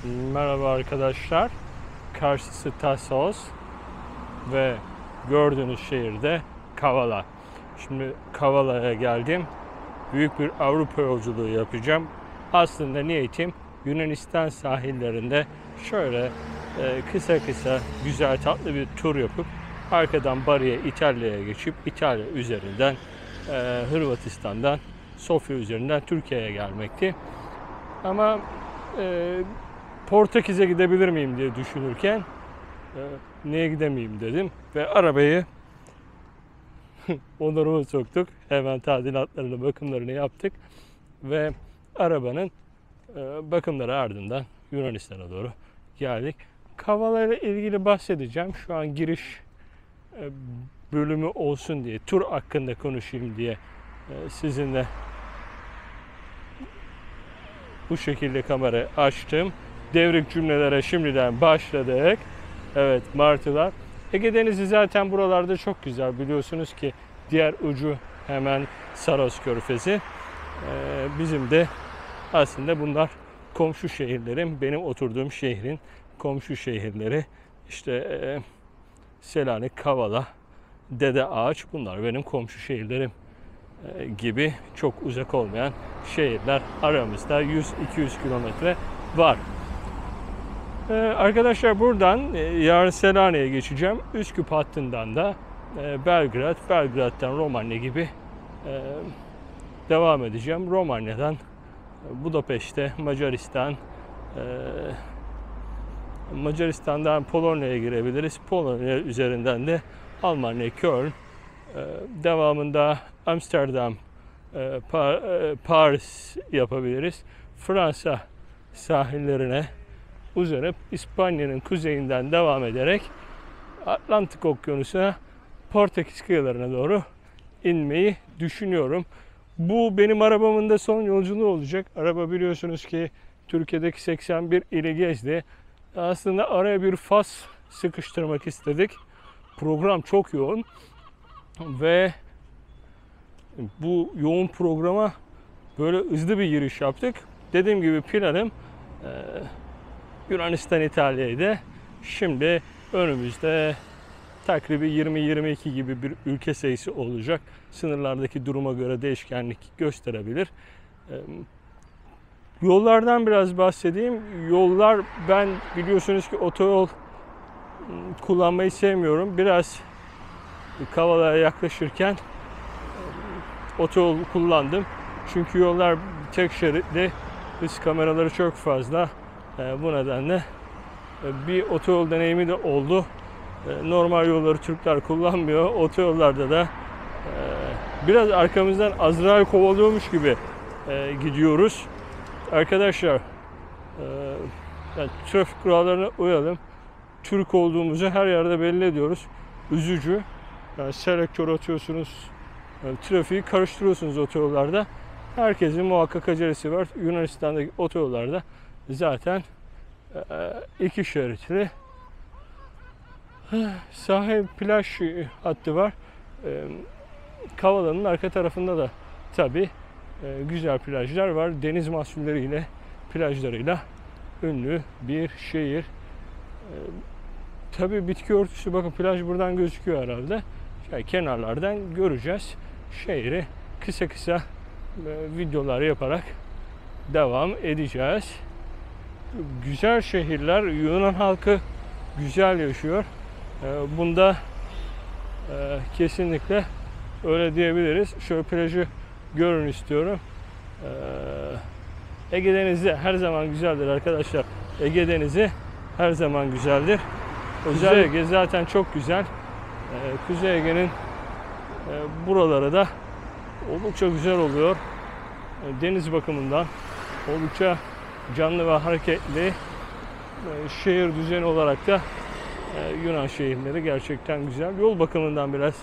Merhaba arkadaşlar. Karşısı Tassos ve gördüğünüz şehirde Kavala. Şimdi Kavala'ya geldim. Büyük bir Avrupa yolculuğu yapacağım. Aslında niyetim Yunanistan sahillerinde şöyle kısa güzel tatlı bir tur yapıp arkadan Bari'ye, İtalya'ya geçip İtalya üzerinden Hırvatistan'dan Sofya üzerinden Türkiye'ye gelmekti. Ama Portekiz'e gidebilir miyim diye düşünürken niye gidemeyeyim dedim ve arabayı onarıma soktuk. Hemen tadilatlarını, bakımlarını yaptık ve arabanın bakımları ardından Yunanistan'a doğru geldik. Kavala ile ilgili bahsedeceğim. Şu an giriş bölümü olsun diye, tur hakkında konuşayım diye sizinle bu şekilde kamerayı açtım. Devrik cümlelere şimdiden başladık. Evet, martılar. Ege Denizi zaten buralarda çok güzel. Biliyorsunuz ki diğer ucu hemen Saros Körfezi. Bizim de aslında bunlar komşu şehirlerim. Benim oturduğum şehrin komşu şehirleri. İşte Selanik, Kavala, Dede Ağaç, bunlar benim komşu şehirlerim gibi çok uzak olmayan şehirler. Aramızda 100-200 kilometre var. Arkadaşlar buradan yarın Selanik'e geçeceğim. Üsküp hattından da Belgrad, Belgrad'dan Romanya gibi devam edeceğim. Romanya'dan Budapeşte, Macaristan, Macaristan'dan Polonya'ya girebiliriz. Polonya üzerinden de Almanya, Köln, devamında Amsterdam, Paris yapabiliriz. Fransa sahillerine uzanıp İspanya'nın kuzeyinden devam ederek Atlantik Okyanusu'na, Portekiz kıyılarına doğru inmeyi düşünüyorum. Bu benim arabamın da son yolculuğu olacak. Araba biliyorsunuz ki Türkiye'deki 81 ili gezdi. Aslında araya bir Fas sıkıştırmak istedik. Program çok yoğun ve bu yoğun programa böyle hızlı bir giriş yaptık. Dediğim gibi planım Yunanistan, İtalya'ydı. Şimdi önümüzde takribi 20-22 gibi bir ülke sayısı olacak. Sınırlardaki duruma göre değişkenlik gösterebilir. Yollardan biraz bahsedeyim. Yollar, ben biliyorsunuz ki otoyol kullanmayı sevmiyorum. Biraz Kavala'ya yaklaşırken otoyol kullandım. Çünkü yollar tek şeritli, hız kameraları çok fazla. Bu nedenle bir otoyol deneyimi de oldu. Normal yolları Türkler kullanmıyor. Otoyollarda da biraz arkamızdan Azrail kovalıyormuş gibi gidiyoruz. Arkadaşlar, yani trafik kurallarına uyalım. Türk olduğumuzu her yerde belli ediyoruz. Üzücü. Yani selektör atıyorsunuz. Yani trafiği karıştırıyorsunuz otoyollarda. Herkesin muhakkak acelesi var. Yunanistan'daki otoyollarda zaten iki şeritli sahil plaj hattı var. Kavala'nın arka tarafında da tabi güzel plajlar var. Deniz mahsulleriyle, plajlarıyla ünlü bir şehir. Tabi bitki örtüsü, bakın plaj buradan gözüküyor herhalde. Kenarlardan göreceğiz. Şehri kısa videolar yaparak devam edeceğiz. Güzel şehirler, Yunan halkı güzel yaşıyor. Bunda kesinlikle öyle diyebiliriz. Şöyle plajı görün istiyorum. Ege Denizi her zaman güzeldir arkadaşlar. Ege Denizi her zaman güzeldir. Kuzey Ege zaten çok güzel. Kuzey Ege'nin buraları da oldukça güzel oluyor. Deniz bakımından oldukça canlı ve hareketli. Şehir düzeni olarak da Yunan şehirleri gerçekten güzel. Yol bakımından biraz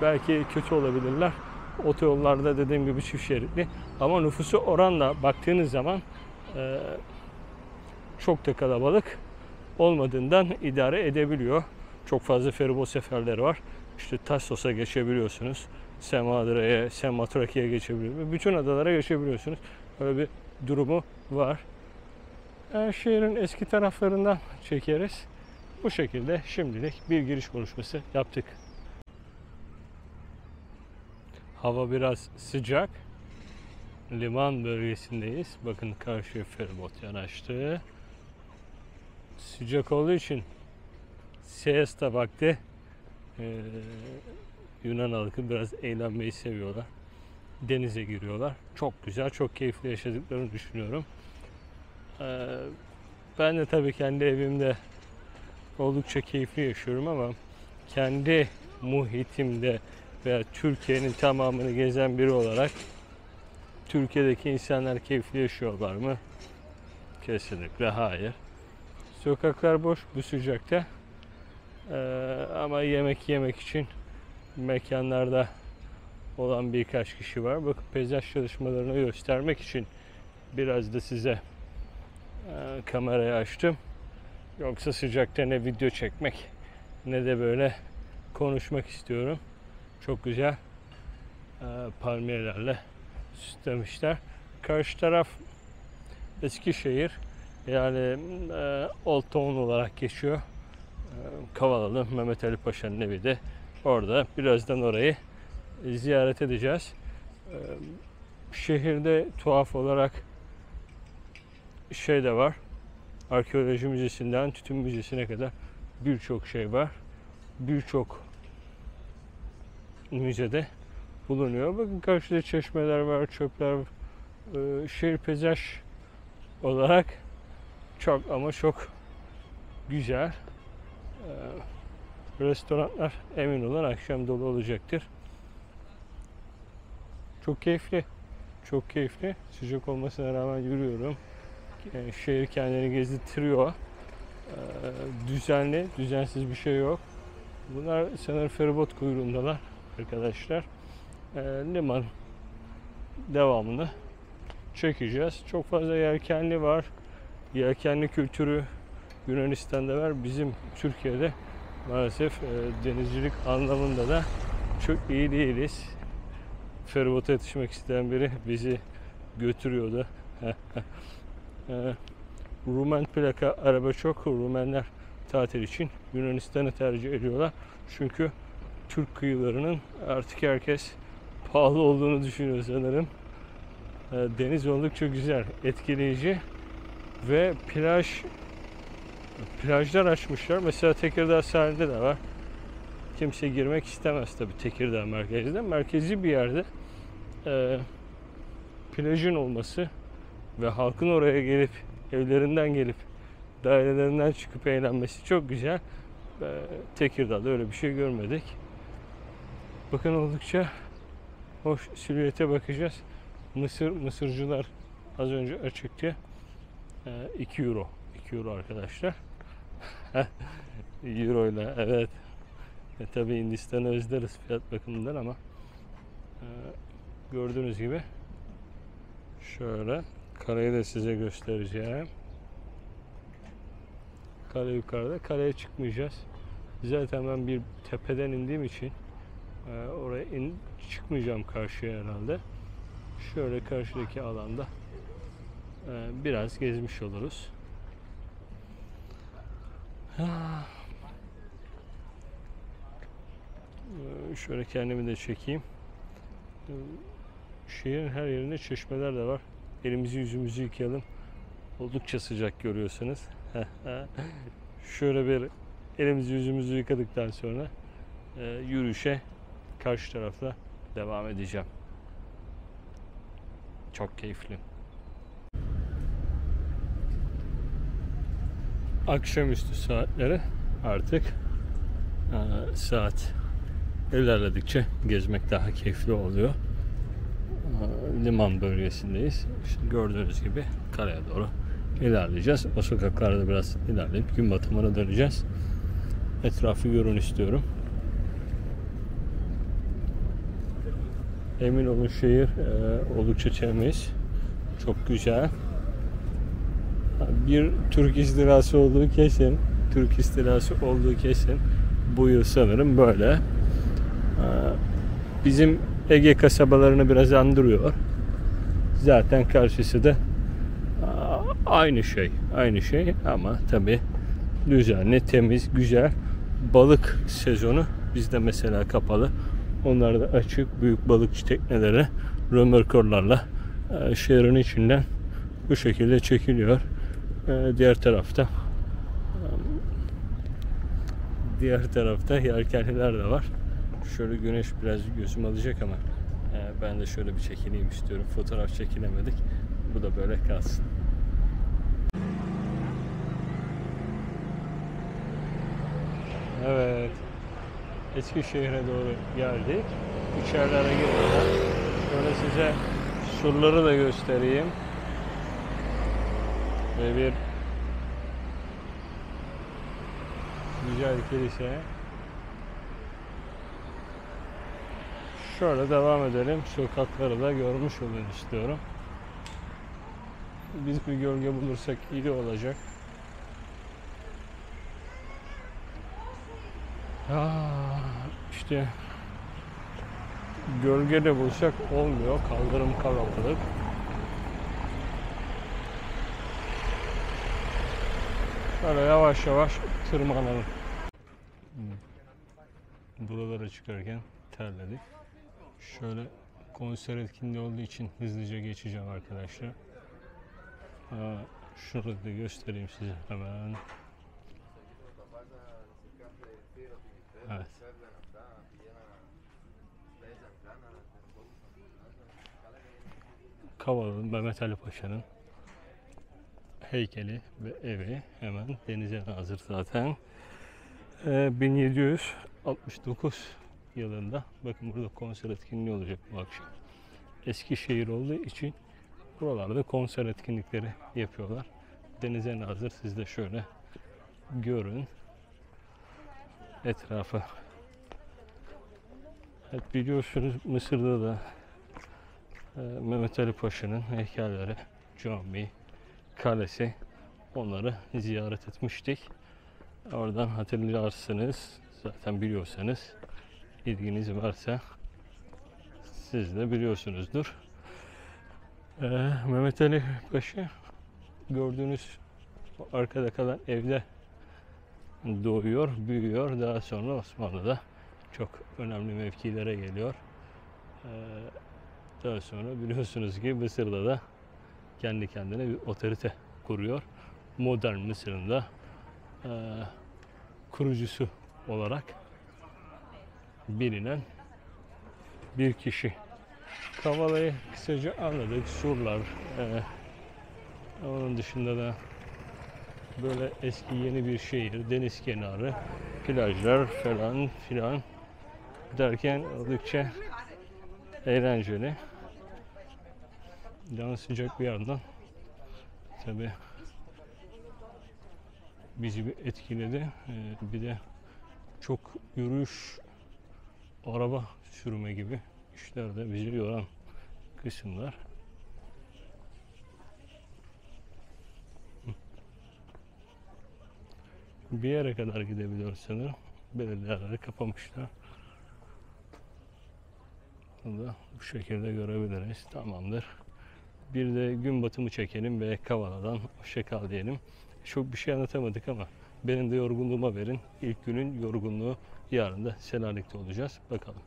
belki kötü olabilirler. Otoyollarda dediğim gibi çift şeritli. Ama nüfusu oranla baktığınız zaman çok da kalabalık olmadığından idare edebiliyor. Çok fazla feribot seferleri var. İşte Tassos'a geçebiliyorsunuz. Semadra'ya, Sematrakia'ya geçebiliyorsunuz. Bütün adalara geçebiliyorsunuz. Öyle bir durumu var. Şehrin eski taraflarından çekeriz. Bu şekilde şimdilik bir giriş konuşması yaptık. Hava biraz sıcak. Liman bölgesindeyiz. Bakın karşıya feribot yanaştı. Sıcak olduğu için siesta vakti Yunan halkı biraz eğlenmeyi seviyorlar. Denize giriyorlar. Çok güzel, çok keyifli yaşadıklarını düşünüyorum. Ben de tabii kendi evimde oldukça keyifli yaşıyorum ama kendi muhitimde veya Türkiye'nin tamamını gezen biri olarak Türkiye'deki insanlar keyifli yaşıyorlar mı? Kesinlikle hayır. Sokaklar boş bu sıcakta. Ama yemek yemek için mekanlarda olan birkaç kişi var. Bakın peyzaj çalışmalarını göstermek için biraz da size kamerayı açtım. Yoksa sıcakta ne video çekmek ne de böyle konuşmak istiyorum. Çok güzel palmiyelerle süslemişler. Karşı taraf Eskişehir, yani Old Town olarak geçiyor. Kavalalı Mehmet Ali Paşa'nın evi de orada. Birazdan orayı ziyaret edeceğiz. Şehirde tuhaf olarak şey de var. Arkeoloji müzesinden tütün müzesine kadar birçok şey var. Birçok müzede bulunuyor. Bakın karşıda çeşmeler var, çöpler var. Şehir peyzaj olarak çok ama çok güzel. Restoranlar emin olun akşam dolu olacaktır. Çok keyifli. Çok keyifli. Sıcak olmasına rağmen yürüyorum. Yani şehir kendini gezdiriyor. Düzenli, düzensiz bir şey yok. Bunlar sanırım feribot kuyruğundalar arkadaşlar. Liman devamını çekeceğiz. Çok fazla yelkenli var. Yelkenli kültürü Yunanistan'da var. Bizim Türkiye'de maalesef denizcilik anlamında da çok iyi değiliz. Feribota yetişmek isteyen biri bizi götürüyordu. Rumen plaka araba çok. Rumenler tatil için Yunanistan'ı tercih ediyorlar. Çünkü Türk kıyılarının artık herkes pahalı olduğunu düşünüyor sanırım. Deniz oldukça güzel, etkileyici ve plajlar açmışlar. Mesela Tekirdağ sahilde de var. Kimse girmek istemez tabii Tekirdağ merkezde. Merkezi bir yerde plajın olması ve halkın oraya gelip evlerinden gelip dairelerinden çıkıp eğlenmesi çok güzel. Tekirdağ'da öyle bir şey görmedik. Bakın oldukça hoş silüete bakacağız. Mısırcılar az önce açıktı. 2 euro. 2 euro arkadaşlar. Euro ile evet. Tabii Hindistan'ı özleriz fiyat bakımından ama gördüğünüz gibi şöyle kaleyi de size göstereceğim. Kale yukarıda. Kaleye çıkmayacağız. Zaten ben bir tepeden indiğim için oraya çıkmayacağım karşıya herhalde. Şöyle karşıdaki alanda biraz gezmiş oluruz. Şöyle kendimi de çekeyim. Şehrin her yerinde çeşmeler de var. Elimizi yüzümüzü yıkayalım. Oldukça sıcak görüyorsunuz. Şöyle bir elimizi yüzümüzü yıkadıktan sonra yürüyüşe karşı tarafta devam edeceğim. Çok keyifli. Akşamüstü saatleri artık saat ilerledikçe gezmek daha keyifli oluyor. Liman bölgesindeyiz. İşte gördüğünüz gibi karaya doğru ilerleyeceğiz. O sokaklarda biraz ilerleyip gün batımına döneceğiz. Etrafı görün istiyorum. Emin olun şehir oldukça temiz. Çok güzel. Bir Türk istilası olduğu kesin. Türk istilası olduğu kesin. Bu yıl sanırım böyle. Bizim Ege kasabalarını biraz andırıyor. Zaten karşısı da Aynı şey ama tabii düzenli, temiz, güzel. Balık sezonu bizde mesela kapalı. Onlar da açık, büyük balıkçı tekneleri römorkörlerle şehrin içinden bu şekilde çekiliyor. Diğer tarafta yelkenliler de var. Şöyle güneş biraz gözüm alacak ama ben de şöyle bir çekileyim istiyorum. Fotoğraf çekilemedik. Bu da böyle kalsın. Evet. Eskişehir'e doğru geldik. İçerilere girmeden şöyle size surları da göstereyim. Ve bir güzel kilise. Şöyle devam edelim. Sokakları da görmüş olun istiyorum. Biz bir gölge bulursak iyi olacak. İşte gölge de bulsak olmuyor. Kaldırım kalabalık. Böyle yavaş yavaş tırmanalım. Buralara çıkarken terledik. Şöyle konser etkinliği olduğu için hızlıca geçeceğim arkadaşlar. Şurada da göstereyim size hemen. Evet. Kavalı'nın Mehmet Ali Paşa'nın heykeli ve evi hemen denize nazır zaten. 1769 yılında bakın burada konser etkinliği olacak bu akşam. Eskişehir olduğu için buralarda konser etkinlikleri yapıyorlar. Denize nazır, siz de şöyle görün etrafı. Evet, biliyorsunuz Mısır'da da Mehmet Ali Paşa'nın heykelleri, cami, kalesi, onları ziyaret etmiştik. Oradan hatırlarsınız, zaten biliyorsanız, ilginiz varsa siz de biliyorsunuzdur. Mehmet Ali Paşa gördüğünüz arkada kalan evde doğuyor, büyüyor. Daha sonra Osmanlı'da çok önemli mevkilere geliyor. Daha sonra biliyorsunuz ki Mısır'da da kendi kendine bir otorite kuruyor. Modern Mısır'ın da kurucusu olarak bilinen bir kişi. Kavala'yı kısaca anladık. Surlar, onun dışında da böyle eski yeni bir şehir, deniz kenarı, plajlar falan filan derken oldukça eğlenceli. Can sıcak bir yandan tabi bizi bir etkiledi. Bir de çok yürüyüş, araba sürme gibi işler de bizi yoran kısımlar. Bir yere kadar gidebiliyoruz sanırım. Belediyeleri kapamışlar. Bunu da bu şekilde görebiliriz. Tamamdır. Bir de gün batımı çekelim ve Kavala'dan hoşça kal diyelim. Çok bir şey anlatamadık ama benim de yorgunluğuma verin. İlk günün yorgunluğu, yarın da Selanik'te olacağız. Bakalım.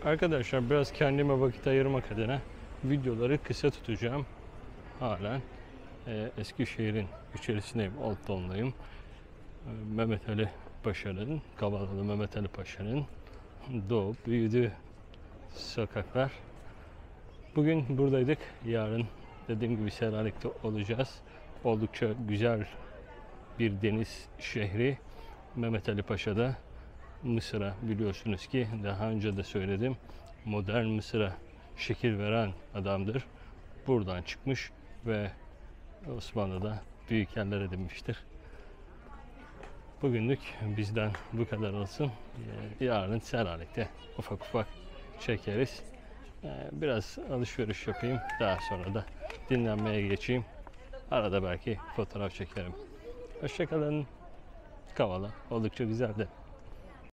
Arkadaşlar biraz kendime vakit ayırmak adına videoları kısa tutacağım. Halen Eskişehir'in içerisindeyim, Altdoğan'dayım. Mehmet Ali Paşa'nın, Kavala'da Mehmet Ali Paşa'nın doğup büyüdüğü sokaklar. Bugün buradaydık. Yarın dediğim gibi Selanik'te olacağız. Oldukça güzel bir deniz şehri. Mehmet Ali Paşa'da Mısır'a, biliyorsunuz ki daha önce de söyledim, modern Mısır'a şekil veren adamdır. Buradan çıkmış ve Osmanlı'da büyük yerler edinmiştir. Bugünlük bizden bu kadar olsun. Yarın Selanik'te ufak ufak çekeriz. Biraz alışveriş yapayım. Daha sonra da dinlenmeye geçeyim. Arada belki fotoğraf çekerim. Hoşça kalın. Kavala oldukça güzeldi.